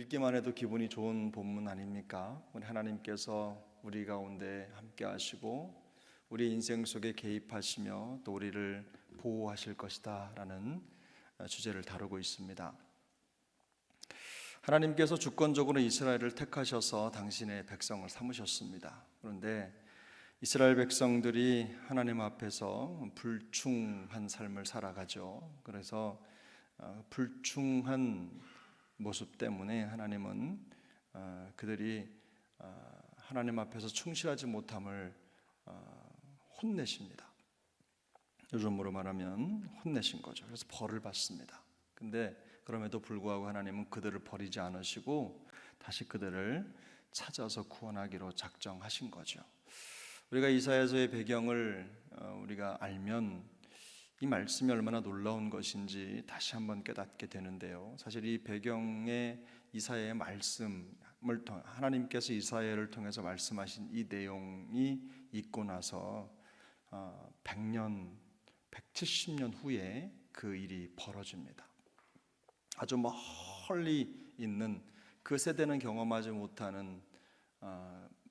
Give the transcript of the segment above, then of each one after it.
읽기만 해도 기분이 좋은 본문 아닙니까? 우리 하나님께서 우리 가운데 함께 하시고 우리 인생 속에 개입하시며 또 우리를 보호하실 것이다 라는 주제를 다루고 있습니다. 하나님께서 주권적으로 이스라엘을 택하셔서 당신의 백성을 삼으셨습니다. 그런데 이스라엘 백성들이 하나님 앞에서 불충한 삶을 살아가죠. 그래서 불충한 모습 때문에 하나님은 그들이 하나님 앞에서 충실하지 못함을 혼내십니다. 요즘으로 말하면 혼내신 거죠. 그래서 벌을 받습니다. 근데 그럼에도 불구하고 하나님은 그들을 버리지 않으시고 다시 그들을 찾아서 구원하기로 작정하신 거죠. 우리가 이사야서의 배경을 우리가 알면 이 말씀이 얼마나 놀라운 것인지 다시 한번 깨닫게 되는데요. 사실 이 배경에 이사야의 말씀을 통해 하나님께서 이사야를 통해서 말씀하신 이 내용이 있고 나서 100년, 170년 후에 그 일이 벌어집니다. 아주 멀리 있는 그 세대는 경험하지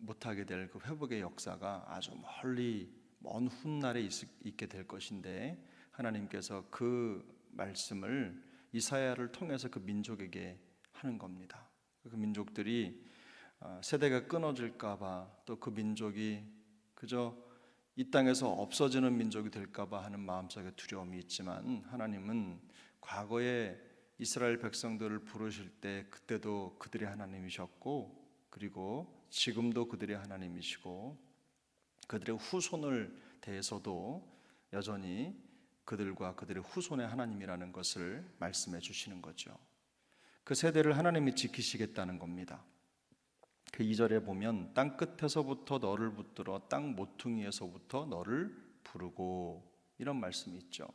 못하게 될 그 회복의 역사가 아주 멀리 먼 훗날에 있게 될 것인데 하나님께서 그 말씀을 이사야를 통해서 그 민족에게 하는 겁니다. 그 민족들이 세대가 끊어질까 봐 또 그 민족이 그저 이 땅에서 없어지는 민족이 될까 봐 하는 마음속에 두려움이 있지만 하나님은 과거에 이스라엘 백성들을 부르실 때 그때도 그들의 하나님이셨고 그리고 지금도 그들의 하나님이시고 그들의 후손을 대해서도 여전히 그들과 그들의 후손의 하나님이라는 것을 말씀해 주시는 거죠. 그 세대를 하나님이 지키시겠다는 겁니다. 그 2절에 보면 땅 끝에서부터 너를 붙들어 땅 모퉁이에서부터 너를 부르고 이런 말씀이 있죠.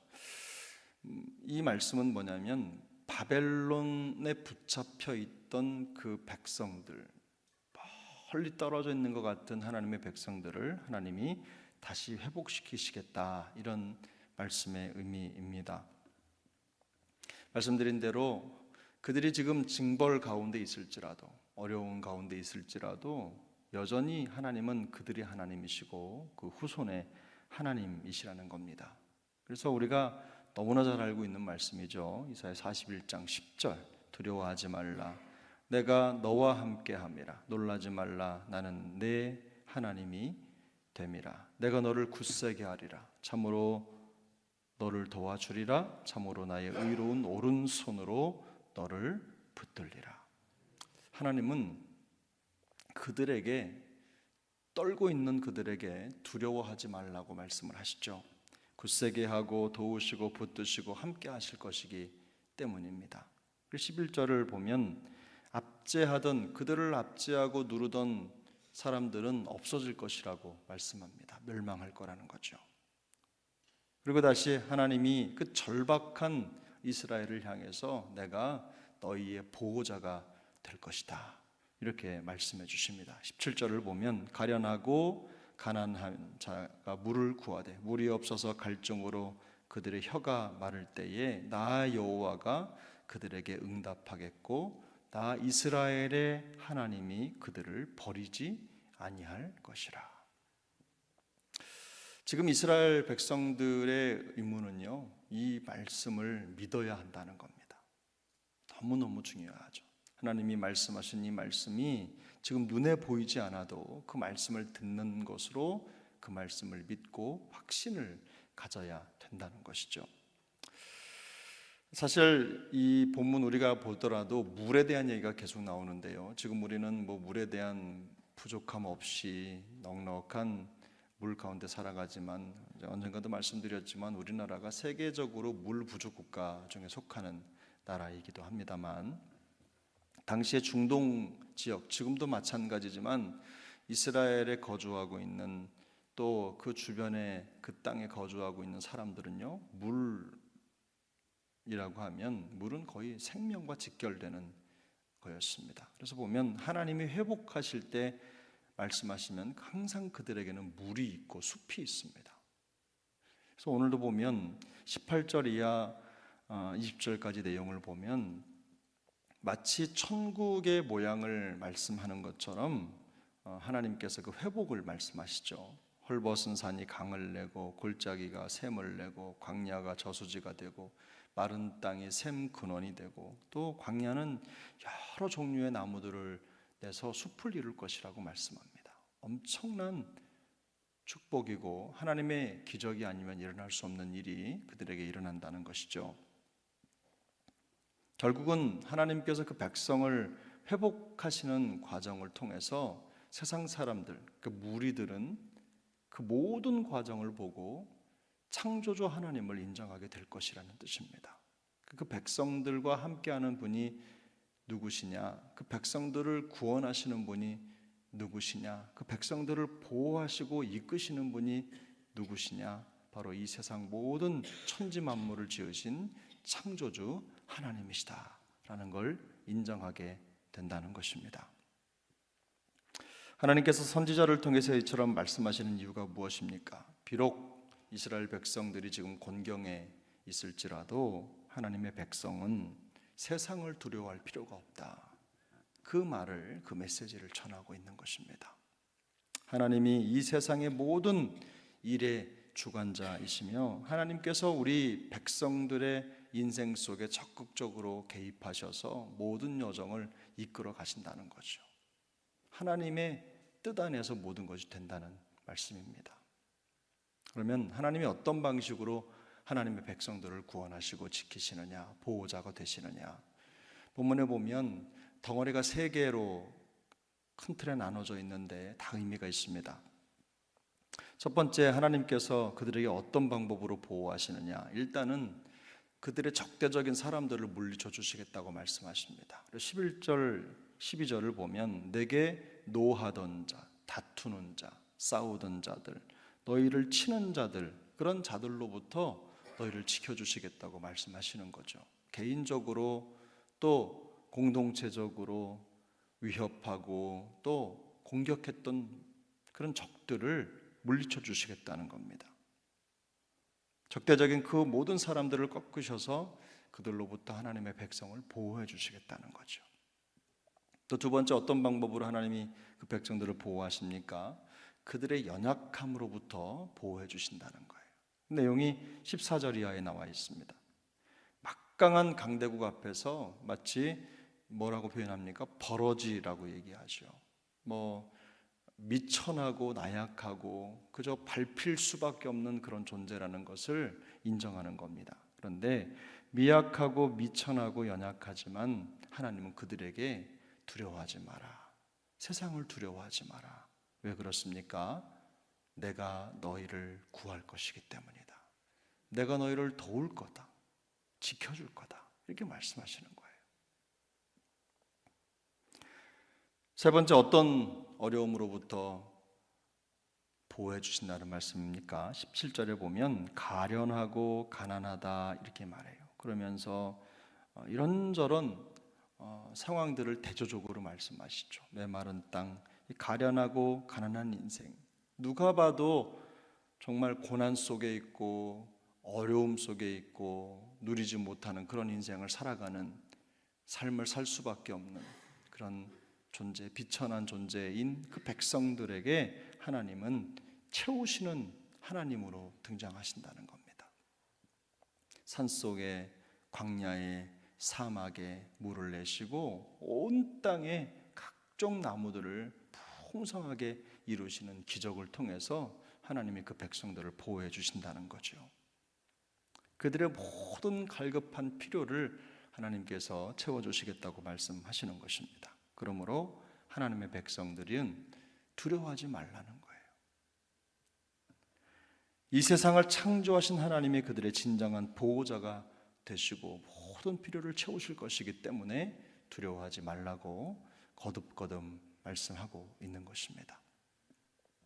이 말씀은 뭐냐면 바벨론에 붙잡혀 있던 그 백성들, 멀리 떨어져 있는 것 같은 하나님의 백성들을 하나님이 다시 회복시키시겠다 이런 말씀의 의미입니다. 말씀드린 대로 그들이 지금 징벌 가운데 있을지라도 어려운 가운데 있을지라도 여전히 하나님은 그들이 하나님이시고 그 후손의 하나님이시라는 겁니다. 그래서 우리가 너무나 잘 알고 있는 말씀이죠. 이사야 41장 10절 두려워하지 말라 내가 너와 함께함이라 놀라지 말라 나는 내 하나님이 됨이라 내가 너를 굳세게 하리라 참으로 너를 도와주리라 참으로 나의 의로운 오른손으로 너를 붙들리라. 하나님은 그들에게 떨고 있는 그들에게 두려워하지 말라고 말씀을 하시죠. 굳세게 하고 도우시고 붙드시고 함께 하실 것이기 때문입니다. 11절을 보면 압제하던 그들을 압제하고 누르던 사람들은 없어질 것이라고 말씀합니다. 멸망할 거라는 거죠. 그리고 다시 하나님이 그 절박한 이스라엘을 향해서 내가 너희의 보호자가 될 것이다 이렇게 말씀해 주십니다. 17절을 보면 가련하고 가난한 자가 물을 구하되 물이 없어서 갈증으로 그들의 혀가 마를 때에 나 여호와가 그들에게 응답하겠고 나 이스라엘의 하나님이 그들을 버리지 아니할 것이라. 지금 이스라엘 백성들의 의무는요, 이 말씀을 믿어야 한다는 겁니다. 너무너무 중요하죠. 하나님이 말씀하신 이 말씀이 지금 눈에 보이지 않아도 그 말씀을 듣는 것으로 그 말씀을 믿고 확신을 가져야 된다는 것이죠. 사실 이 본문 우리가 보더라도 물에 대한 얘기가 계속 나오는데요. 지금 우리는 물에 대한 부족함 없이 넉넉한 물 가운데 살아가지만 언젠가도 말씀드렸지만 우리나라가 세계적으로 물 부족 국가 중에 속하는 나라이기도 합니다만 당시에 중동 지역 지금도 마찬가지지만 이스라엘에 거주하고 있는 또 그 주변에 그 땅에 거주하고 있는 사람들은요 물이라고 하면 물은 거의 생명과 직결되는 거였습니다. 그래서 보면 하나님이 회복하실 때 말씀하시면 항상 그들에게는 물이 있고 숲이 있습니다. 그래서 오늘도 보면 18절 이하 20절까지 내용을 보면 마치 천국의 모양을 말씀하는 것처럼 하나님께서 그 회복을 말씀하시죠. 헐벗은 산이 강을 내고 골짜기가 샘을 내고 광야가 저수지가 되고 마른 땅이 샘 근원이 되고 또 광야는 여러 종류의 나무들을 내서 숲을 이룰 것이라고 말씀합니다. 엄청난 축복이고 하나님의 기적이 아니면 일어날 수 없는 일이 그들에게 일어난다는 것이죠. 결국은 하나님께서 그 백성을 회복하시는 과정을 통해서 세상 사람들, 그 무리들은 그 모든 과정을 보고 창조주 하나님을 인정하게 될 것이라는 뜻입니다. 그 백성들과 함께하는 분이 누구시냐? 그 백성들을 구원하시는 분이 누구시냐? 그 백성들을 보호하시고 이끄시는 분이 누구시냐? 바로 이 세상 모든 천지 만물을 지으신 창조주 하나님이시다라는 걸 인정하게 된다는 것입니다. 하나님께서 선지자를 통해서 이처럼 말씀하시는 이유가 무엇입니까? 비록 이스라엘 백성들이 지금 곤경에 있을지라도 하나님의 백성은 세상을 두려워할 필요가 없다. 그 말을, 그 메시지를 전하고 있는 것입니다. 하나님이 이 세상의 모든 일의 주관자이시며 하나님께서 우리 백성들의 인생 속에 적극적으로 개입하셔서 모든 여정을 이끌어 가신다는 거죠. 하나님의 뜻 안에서 모든 것이 된다는 말씀입니다. 그러면 하나님이 어떤 방식으로 하나님의 백성들을 구원하시고 지키시느냐, 보호자가 되시느냐? 본문에 보면 덩어리가 3개로 큰 틀에 나눠져 있는데 다 의미가 있습니다. 첫 번째, 하나님께서 그들에게 어떤 방법으로 보호하시느냐? 일단은 그들의 적대적인 사람들을 물리쳐 주시겠다고 말씀하십니다. 11절, 12절을 보면 내게 노하던 자, 다투는 자, 싸우던 자들, 너희를 치는 자들, 그런 자들로부터 너희를 지켜주시겠다고 말씀하시는 거죠. 개인적으로 또 공동체적으로 위협하고 또 공격했던 그런 적들을 물리쳐 주시겠다는 겁니다. 적대적인 그 모든 사람들을 꺾으셔서 그들로부터 하나님의 백성을 보호해 주시겠다는 거죠. 또 두 번째, 어떤 방법으로 하나님이 그 백성들을 보호하십니까? 그들의 연약함으로부터 보호해 주신다는 거예요. 내용이 14절 이하에 나와 있습니다. 막강한 강대국 앞에서 마치 뭐라고 표현합니까? 버러지라고 얘기하죠. 미천하고 나약하고 그저 밟힐 수밖에 없는 그런 존재라는 것을 인정하는 겁니다. 그런데 미약하고 미천하고 연약하지만 하나님은 그들에게 두려워하지 마라. 세상을 두려워하지 마라. 왜 그렇습니까? 내가 너희를 구할 것이기 때문이다. 내가 너희를 도울 거다. 지켜줄 거다. 이렇게 말씀하시는 거예요. 세 번째, 어떤 어려움으로부터 보호해 주신다는 말씀입니까? 17절에 보면 가련하고 가난하다 이렇게 말해요. 그러면서 이런저런 상황들을 대조적으로 말씀하시죠. 메마른 땅, 가련하고 가난한 인생. 누가 봐도 정말 고난 속에 있고 어려움 속에 있고 누리지 못하는 그런 인생을 살아가는 삶을 살 수밖에 없는 그런 존재, 비천한 존재인 그 백성들에게 하나님은 채우시는 하나님으로 등장하신다는 겁니다. 산속에 광야에 사막에 물을 내시고 온 땅에 각종 나무들을 풍성하게 이루시는 기적을 통해서 하나님이 그 백성들을 보호해 주신다는 거죠. 그들의 모든 갈급한 필요를 하나님께서 채워주시겠다고 말씀하시는 것입니다. 그러므로 하나님의 백성들은 두려워하지 말라는 거예요. 이 세상을 창조하신 하나님이 그들의 진정한 보호자가 되시고 모든 필요를 채우실 것이기 때문에 두려워하지 말라고 거듭거듭 말씀하고 있는 것입니다.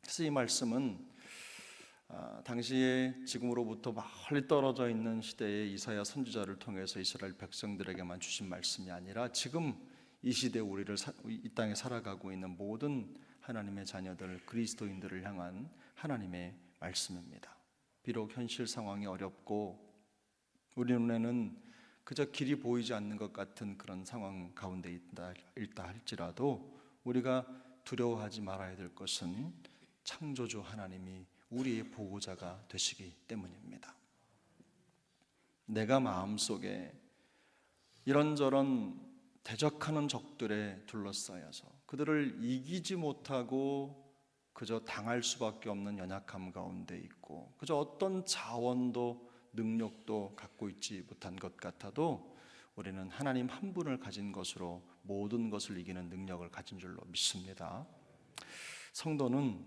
그래서 이 말씀은 당시에 지금으로부터 멀리 떨어져 있는 시대의 이사야 선지자를 통해서 이스라엘 백성들에게만 주신 말씀이 아니라 지금 이 시대 우리를 이 땅에 살아가고 있는 모든 하나님의 자녀들 그리스도인들을 향한 하나님의 말씀입니다. 비록 현실 상황이 어렵고 우리 눈에는 그저 길이 보이지 않는 것 같은 그런 상황 가운데 있다 할지라도 우리가 두려워하지 말아야 될 것은 창조주 하나님이 우리의 보호자가 되시기 때문입니다. 내가 마음속에 이런저런 대적하는 적들에 둘러싸여서 그들을 이기지 못하고 그저 당할 수밖에 없는 연약함 가운데 있고 그저 어떤 자원도 능력도 갖고 있지 못한 것 같아도 우리는 하나님 한 분을 가진 것으로 모든 것을 이기는 능력을 가진 줄로 믿습니다. 성도는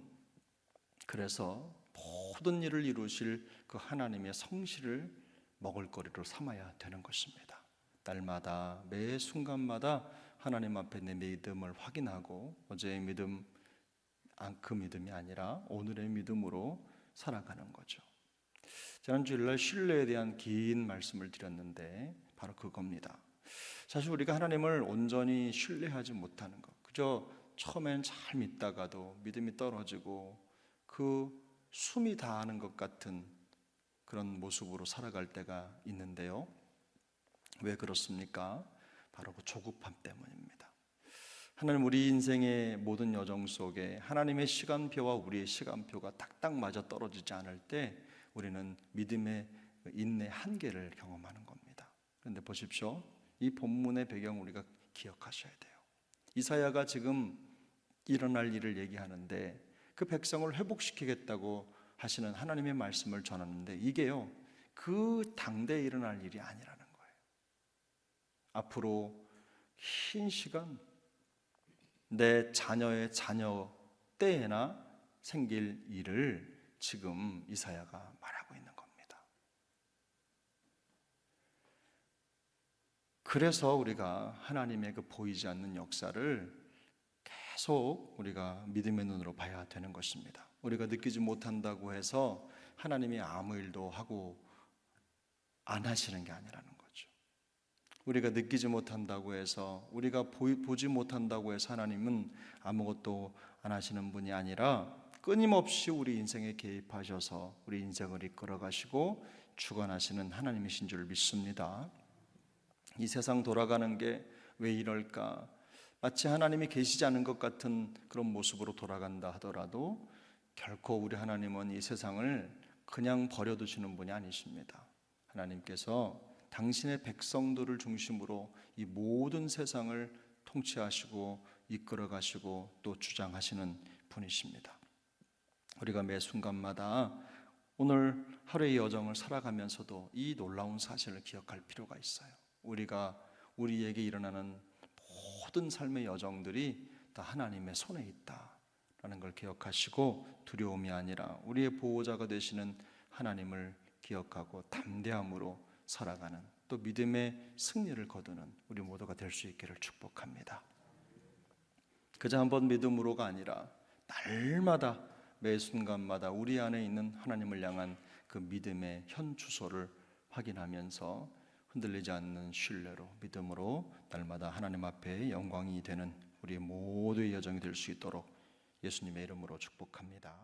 그래서 모든 일을 이루실 그 하나님의 성실을 먹을거리로 삼아야 되는 것입니다. 날마다 매 순간마다 하나님 앞에 내 믿음을 확인하고 어제의 믿음, 그 믿음이 아니라 오늘의 믿음으로 살아가는 거죠. 지난 주일날 신뢰에 대한 긴 말씀을 드렸는데 바로 그겁니다. 사실 우리가 하나님을 온전히 신뢰하지 못하는 것, 그저 처음엔 잘 믿다가도 믿음이 떨어지고 그 숨이 다하는 것 같은 그런 모습으로 살아갈 때가 있는데요. 왜 그렇습니까? 바로 그 조급함 때문입니다. 하나님 우리 인생의 모든 여정 속에 하나님의 시간표와 우리의 시간표가 딱딱 맞아 떨어지지 않을 때 우리는 믿음의 인내 한계를 경험하는 겁니다. 그런데 보십시오. 이 본문의 배경 우리가 기억하셔야 돼요. 이사야가 지금 일어날 일을 얘기하는데 그 백성을 회복시키겠다고 하시는 하나님의 말씀을 전하는데 이게요, 그 당대에 일어날 일이 아니라는 거예요. 앞으로 긴 시간 내 자녀의 자녀 때에나 생길 일을 지금 이사야가 말하고 있는 겁니다. 그래서 우리가 하나님의 그 보이지 않는 역사를 계속 우리가 믿음의 눈으로 봐야 되는 것입니다. 우리가 느끼지 못한다고 해서 하나님이 아무 일도 하고 안 하시는 게 아니라는 거죠. 우리가 느끼지 못한다고 해서 우리가 보지 못한다고 해서 하나님은 아무것도 안 하시는 분이 아니라 끊임없이 우리 인생에 개입하셔서 우리 인생을 이끌어 가시고 주관하시는 하나님이신 줄 믿습니다. 이 세상 돌아가는 게 왜 이럴까? 마치 하나님이 계시지 않은 것 같은 그런 모습으로 돌아간다 하더라도 결코 우리 하나님은 이 세상을 그냥 버려두시는 분이 아니십니다. 하나님께서 당신의 백성들을 중심으로 이 모든 세상을 통치하시고 이끌어 가시고 또 주장하시는 분이십니다. 우리가 매 순간마다 오늘 하루의 여정을 살아가면서도 이 놀라운 사실을 기억할 필요가 있어요. 우리에게 일어나는 모든 삶의 여정들이 다 하나님의 손에 있다라는 걸 기억하시고 두려움이 아니라 우리의 보호자가 되시는 하나님을 기억하고 담대함으로 살아가는 또 믿음의 승리를 거두는 우리 모두가 될 수 있기를 축복합니다. 그저 한번 믿음으로가 아니라 날마다 매 순간마다 우리 안에 있는 하나님을 향한 그 믿음의 현 주소를 확인하면서 흔들리지 않는 신뢰로 믿음으로 날마다 하나님 앞에 영광이 되는 우리 모두의 여정이 될 수 있도록 예수님의 이름으로 축복합니다.